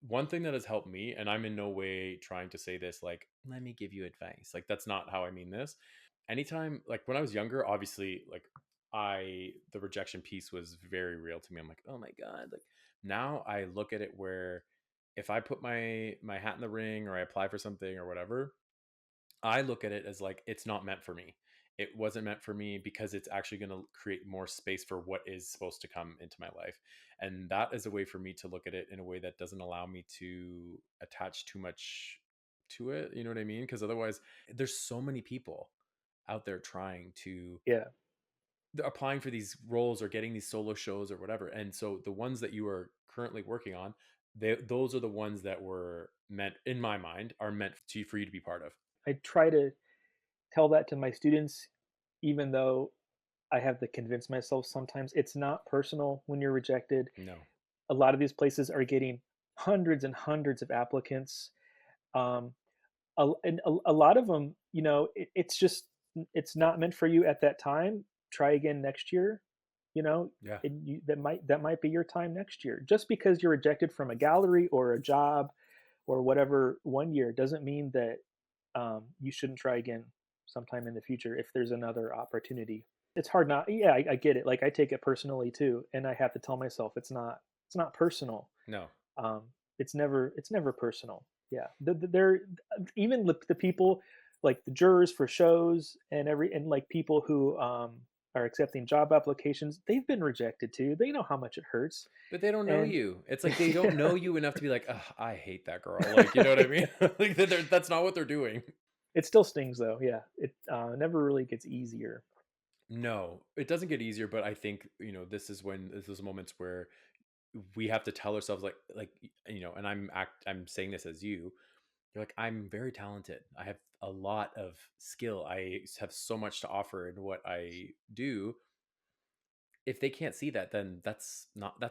one thing that has helped me, and I'm in no way trying to say this like, let me give you advice. Like, that's not how I mean this. Anytime, like when I was younger, obviously, like the rejection piece was very real to me. I'm like, oh my God. Like now I look at it where if I put my hat in the ring or I apply for something or whatever, I look at it as like it's not meant for me. It wasn't meant for me because it's actually going to create more space for what is supposed to come into my life. And that is a way for me to look at it in a way that doesn't allow me to attach too much to it. You know what I mean? Because otherwise, there's so many people out there trying to Yeah. applying for these roles or getting these solo shows or whatever. And so the ones that you are currently working on, those are the ones that were meant, in my mind, are meant for you to be part of. I try to tell that to my students, even though I have to convince myself sometimes it's not personal when you're rejected. No. A lot of these places are getting hundreds and hundreds of applicants. Um, a lot of them, it's just it's not meant for you at that time. Try again next year. Yeah. That might be your time next year. Just because you're rejected from a gallery or a job or whatever one year doesn't mean that you shouldn't try again sometime in the future if there's another opportunity. It's hard not. Yeah, I get it. Like I take it personally too, and I have to tell myself it's not personal. No. Um, it's never personal. Yeah, they're even the people like the jurors for shows and like people who are accepting job applications. They've been rejected too. They know how much it hurts, But they don't know and you. It's like they don't know you enough to be like, "Ugh, I hate that girl." Like, you know what I mean? Like that's not what they're doing. it still stings though. Yeah, it never really gets easier. No, it doesn't get easier, but I think, this is moments where we have to tell ourselves and I'm saying this as you're like, I'm very talented. I have a lot of skill. I have so much to offer in what I do. If they can't see that, then that's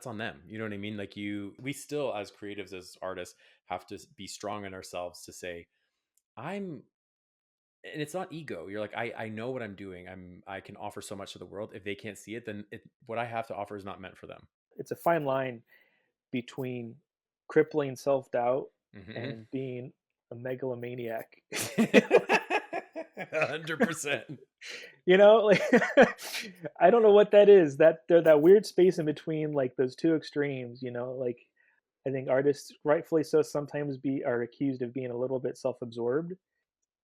on them. You know what I mean? Like we still as creatives, as artists, have to be strong in ourselves to say, I'm and it's not ego. You're like, I know what I'm doing. I can offer so much to the world. If they can't see it, then what I have to offer is not meant for them. It's a fine line between crippling self doubt Hmm. and being a megalomaniac. 100%. Like I don't know what that is. That weird space in between like those two extremes. Like I think artists, rightfully so, sometimes are accused of being a little bit self-absorbed,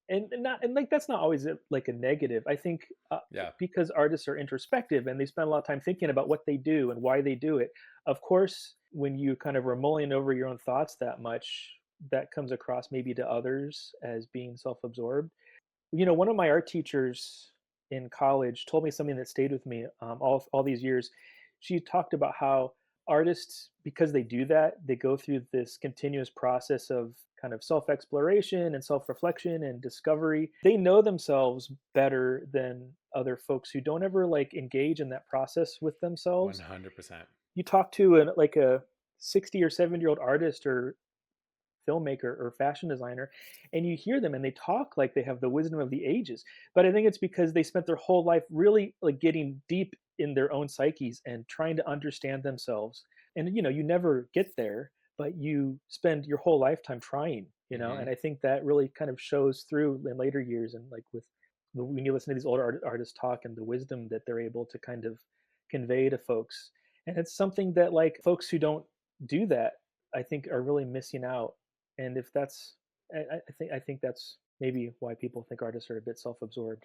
and like that's not always like a negative. I think Yeah. because artists are introspective and they spend a lot of time thinking about what they do and why they do it. Of course, when you kind of are mulling over your own thoughts that much, that comes across maybe to others as being self-absorbed. One of my art teachers in college told me something that stayed with me all these years. She talked about how artists, because they do that, they go through this continuous process of kind of self exploration and self reflection and discovery. They know themselves better than other folks who don't ever like engage in that process with themselves. 100%. You talk to like a 60 or 70-year-old artist or filmmaker or fashion designer, and you hear them and they talk like they have the wisdom of the ages. But I think it's because they spent their whole life really like getting deep in their own psyches and trying to understand themselves. And you never get there, but you spend your whole lifetime trying. Hmm. And I think that really kind of shows through in later years, and like when you listen to these older artists talk and the wisdom that they're able to kind of convey to folks. And it's something that like folks who don't do that, I think, are really missing out. And if that's, I think that's maybe why people think artists are a bit self-absorbed.